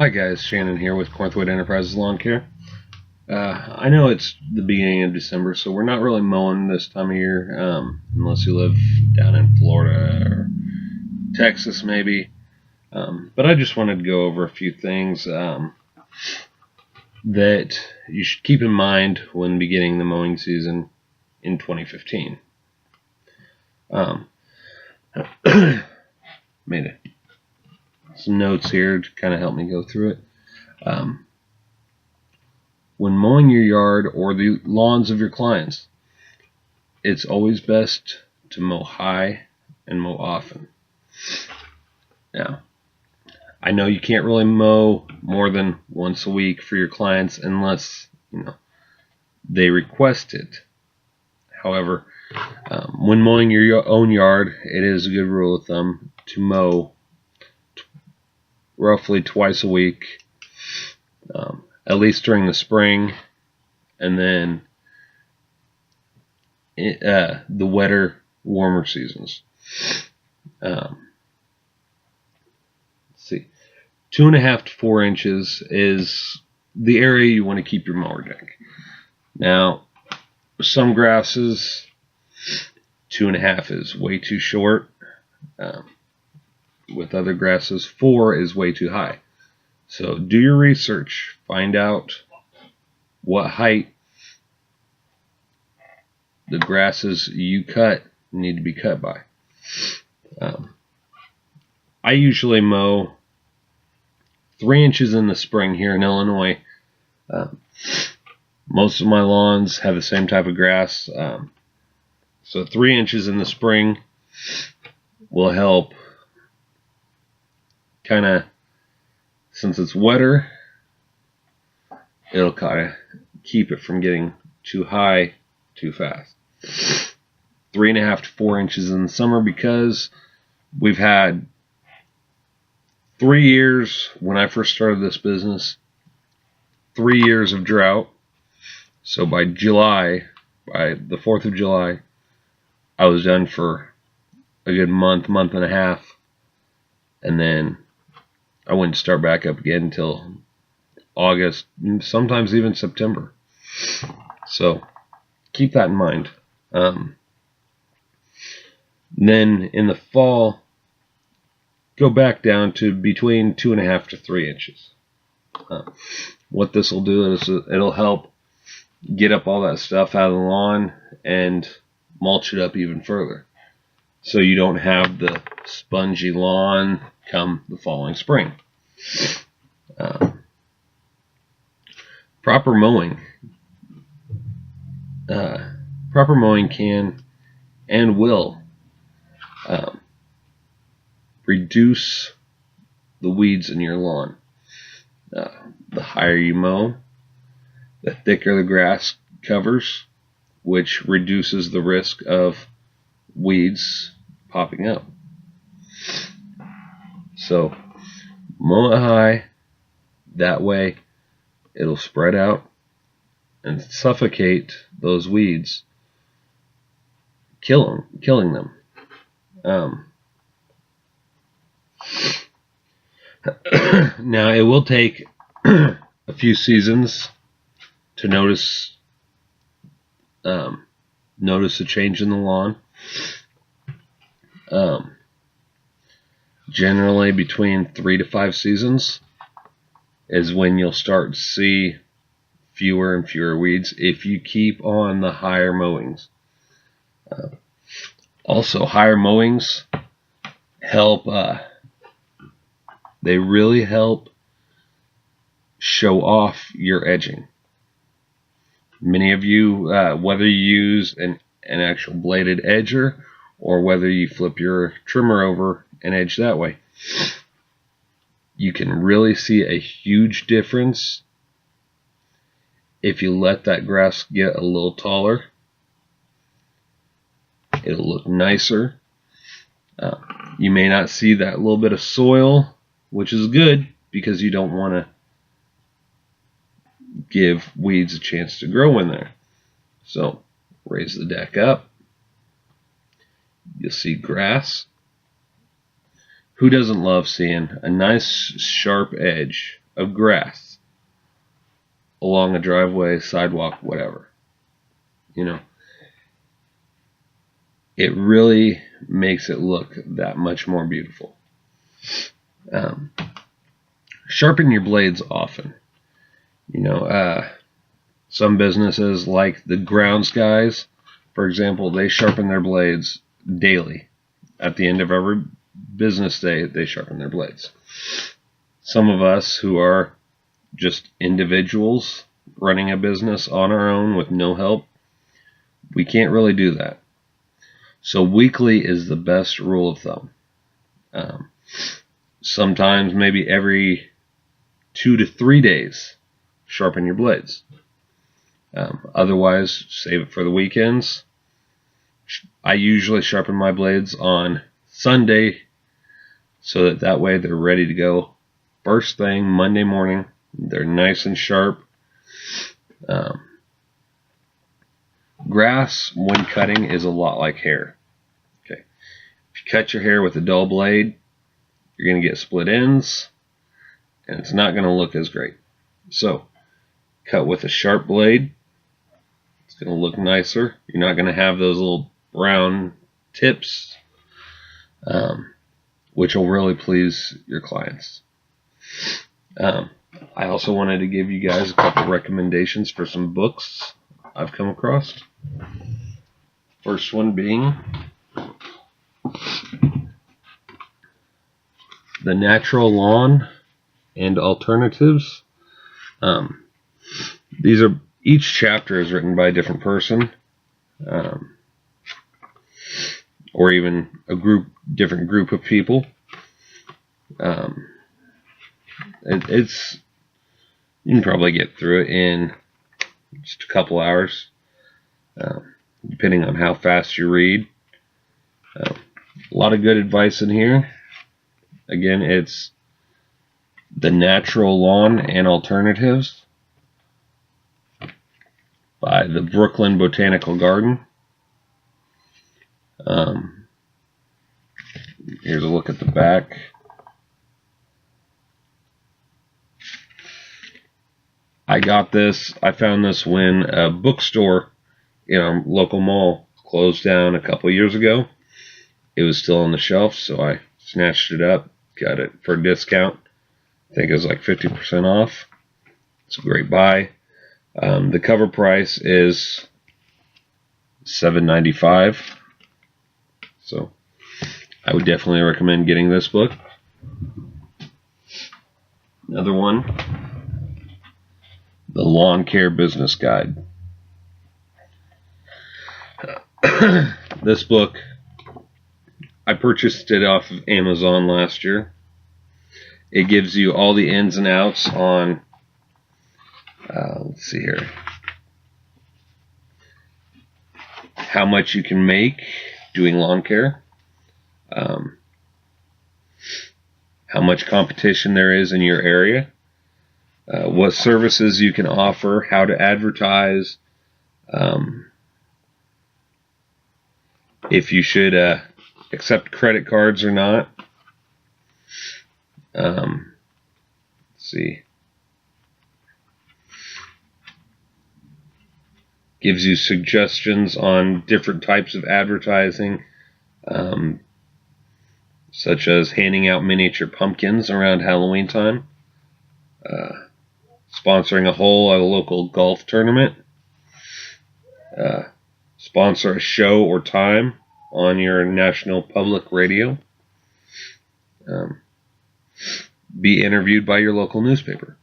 Hi guys, Shannon here with Cornthwaite Enterprises Lawn Care. I know it's the beginning of December, so we're not really mowing this time of year, unless you live down in Florida or Texas maybe. But I just wanted to go over a few things that you should keep in mind when beginning the mowing season in 2015. Made some notes here to kind of help me go through it. When mowing your yard or the lawns of your clients, it's always best to mow high and mow often. Now, I know you can't really mow more than once a week for your clients unless they request it. However, when mowing your own yard, it is a good rule of thumb to mow roughly twice a week, at least during the spring, and then the wetter, warmer seasons. Let's see, 2.5 to 4 inches is the area you want to keep your mower deck. Now, some grasses, 2.5 is way too short. With other grasses, 4 is way too high. So do your research. Find out what height the grasses you cut need to be cut by. I usually mow 3 inches in the spring here in Illinois. Most of my lawns have the same type of grass. So 3 inches in the spring will help kind of, since it's wetter, it'll kind of keep it from getting too high too fast. 3.5 to 4 inches in the summer, because we've had 3 years when I first started this business, 3 years of drought. So by July, by the 4th of July, I was done for a good month and a half, and then I wouldn't start back up again until August, sometimes even September. So keep that in mind. Then in the fall, go back down to between 2.5 to 3 inches. What this will do is it'll help get up all that stuff out of the lawn and mulch it up even further, so you don't have the spongy lawn come the following spring. Proper mowing can and will reduce the weeds in your lawn. The higher you mow, the thicker the grass covers, which reduces the risk of weeds popping up. So mow it high, that way it'll spread out and suffocate those weeds, killing them. Now, it will take a few seasons to notice a change in the lawn. Generally, between 3 to 5 seasons is when you'll start to see fewer and fewer weeds if you keep on the higher mowings. Also, higher mowings help. They really help show off your edging. Many of you, whether you use an actual bladed edger or whether you flip your trimmer over and edge that way, you can really see a huge difference if you let that grass get a little taller. It'll look nicer. You may not see that little bit of soil, which is good because you don't want to give weeds a chance to grow in there. So raise the deck up. You'll see grass. Who doesn't love seeing a nice sharp edge of grass along a driveway, sidewalk, whatever. You know, it really makes it look that much more beautiful. Sharpen your blades often. You know, some businesses like the grounds guys, for example, they sharpen their blades daily. At the end of every business day, they sharpen their blades. Some of us who are just individuals running a business on our own with no help, we can't really do that. So weekly is the best rule of thumb. Sometimes maybe every 2 to 3 days, sharpen your blades. Otherwise, save it for the weekends. I usually sharpen my blades on Sunday so that way they're ready to go first thing Monday morning. They're nice and sharp. Grass, when cutting, is a lot like hair. Okay, if you cut your hair with a dull blade, you're going to get split ends, and it's not going to look as great. So, cut with a sharp blade. It's going to look nicer. You're not going to have those little brown tips, which will really please your clients. I also wanted to give you guys a couple recommendations for some books I've come across. First one being The Natural Lawn and Alternatives. Each chapter is written by a different person, or even a different group of people. You can probably get through it in just a couple hours, depending on how fast you read. A lot of good advice in here. Again, it's The Natural Lawn and Alternatives by the Brooklyn Botanical Garden. Here's a look at the back. I found this when a bookstore in our local mall closed down a couple years ago. It was still on the shelf, so I snatched it up, got it for a discount. I think it was like 50% off. It's a great buy. The cover price is $7.95. So I would definitely recommend getting this book. Another one, The Lawn Care Business Guide. This book, I purchased it off of Amazon last year. It gives you all the ins and outs on, let's see here, how much you can make doing lawn care, how much competition there is in your area, what services you can offer, how to advertise, if you should accept credit cards or not. Let's see. Gives you suggestions on different types of advertising, such as handing out miniature pumpkins around Halloween time, sponsoring a hole at a local golf tournament, sponsor a show or time on your national public radio, be interviewed by your local newspaper,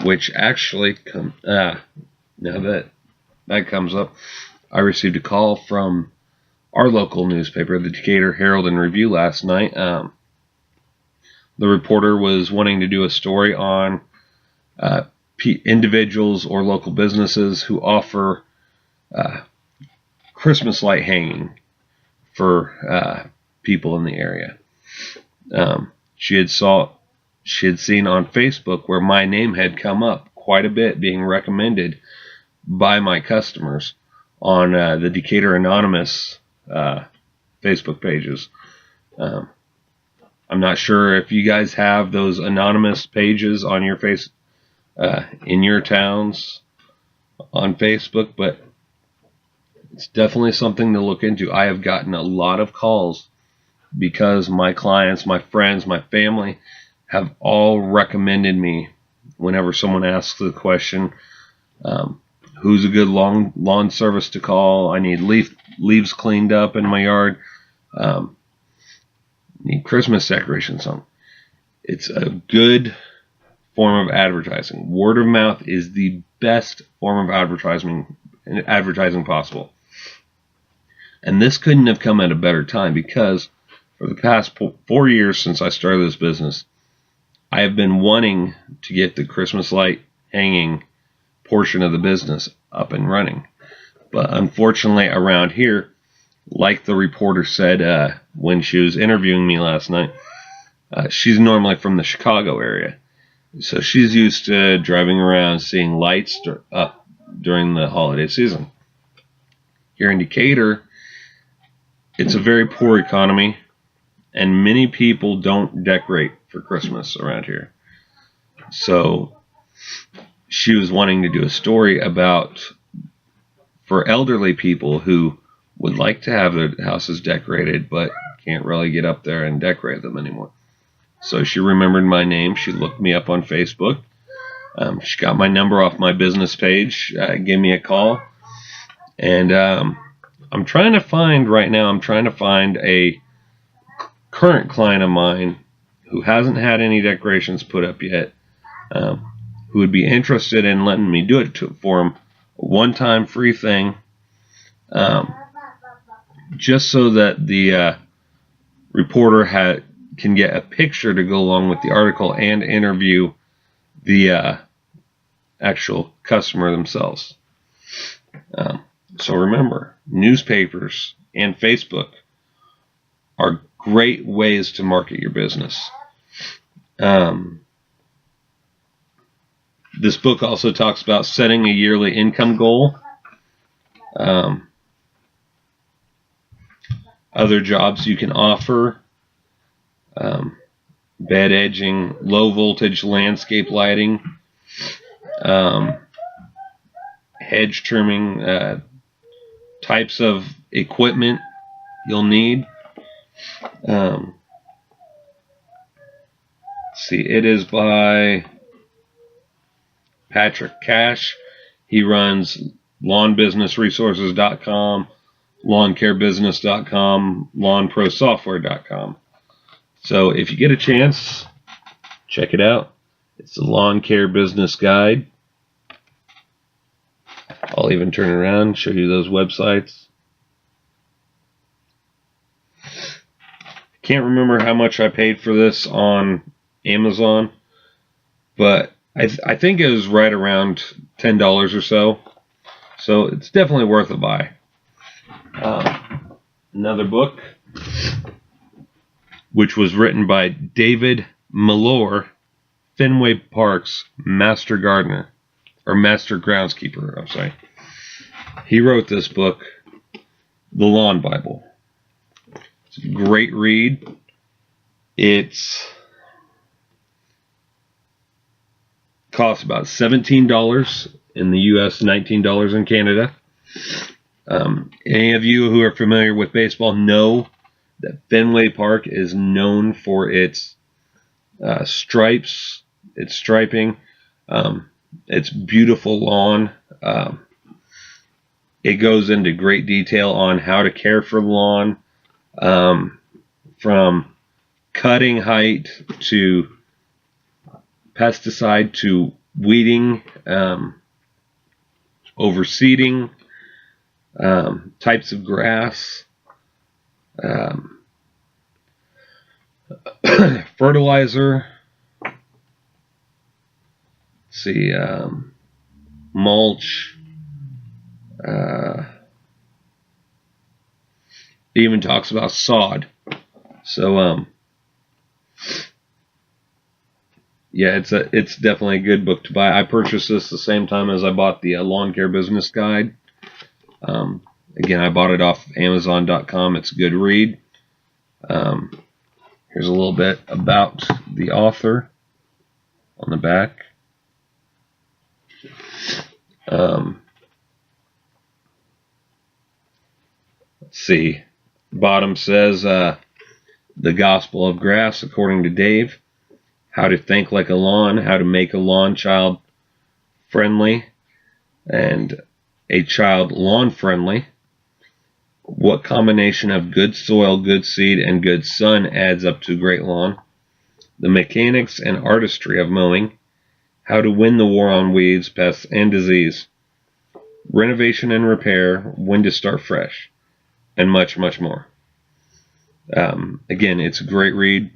which actually now that comes up, I received a call from our local newspaper, the Decatur Herald and Review, last night. The reporter was wanting to do a story on individuals or local businesses who offer Christmas light hanging for people in the area. She had seen on Facebook where my name had come up quite a bit, being recommended by my customers on the Decatur Anonymous Facebook pages. I'm not sure if you guys have those anonymous pages on your in your towns on Facebook, but it's definitely something to look into. I have gotten a lot of calls because my clients, my friends, my family have all recommended me whenever someone asks the question, who's a good lawn service to call? I need leaves cleaned up in my yard. Need Christmas decorations on. It's a good form of advertising. Word of mouth is the best form of advertising possible. And this couldn't have come at a better time, because for the past 4 years since I started this business, I have been wanting to get the Christmas light hanging portion of the business up and running. But unfortunately around here, like the reporter said when she was interviewing me last night, she's normally from the Chicago area. So she's used to driving around seeing lights up during the holiday season. Here in Decatur, it's a very poor economy, and many people don't decorate for Christmas around here. So she was wanting to do a story about for elderly people who would like to have their houses decorated but can't really get up there and decorate them anymore. So she remembered my name. She looked me up on Facebook. She got my number off my business page, gave me a call. And I'm trying to find a current client of mine who hasn't had any decorations put up yet, who would be interested in letting me do it for him, a one-time free thing, just so that the reporter can get a picture to go along with the article and interview the actual customer themselves. So remember, newspapers and Facebook are great ways to market your business. This book also talks about setting a yearly income goal. Other jobs you can offer: bed edging, low voltage landscape lighting, hedge trimming, types of equipment you'll need. See, it is by Patrick Cash. He runs lawnbusinessresources.com, lawncarebusiness.com, lawnprosoftware.com. So if you get a chance, check it out. It's the Lawn Care Business Guide. I'll even turn around and show you those websites. Can't remember how much I paid for this on Amazon, but I think it was right around $10 or so. So it's definitely worth a buy. Another book, which was written by David Mallour, Fenway Park's master gardener, or master groundskeeper, I'm sorry. He wrote this book, The Lawn Bible. It's a great read. It costs about $17 in the US, $19 in Canada. Any of you who are familiar with baseball know that Fenway Park is known for its stripes, its striping, its beautiful lawn. It goes into great detail on how to care for the lawn, from cutting height to pesticide to weeding, overseeding, types of grass, fertilizer, mulch. It even talks about sod. So yeah, it's definitely a good book to buy. I purchased this the same time as I bought the Lawn Care Business Guide. Again, I bought it off Amazon.com. It's a good read. Here's a little bit about the author on the back. Let's see. Bottom says, The Gospel of Grass, according to Dave. How to think like a lawn. How to make a lawn child friendly and a child lawn friendly. What combination of good soil, good seed, and good sun adds up to a great lawn? The mechanics and artistry of mowing. How to win the war on weeds, pests, and disease. Renovation and repair. When to start fresh. And much, much more. Again, it's a great read.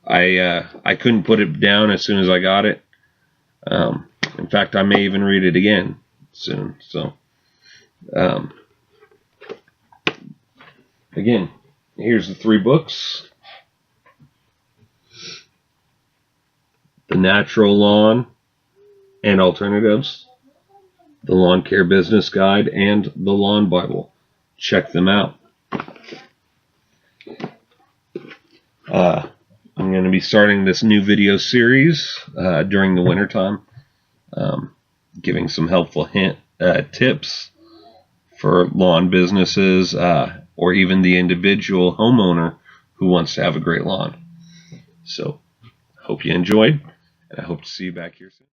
I couldn't put it down as soon as I got it. In fact, I may even read it again soon. So, again, here's the 3 books. The Natural Lawn and Alternatives, the Lawn Care Business Guide, and the Lawn Bible. Check them out. I'm going to be starting this new video series during the wintertime, giving some helpful tips for lawn businesses or even the individual homeowner who wants to have a great lawn. So, hope you enjoyed, and I hope to see you back here soon.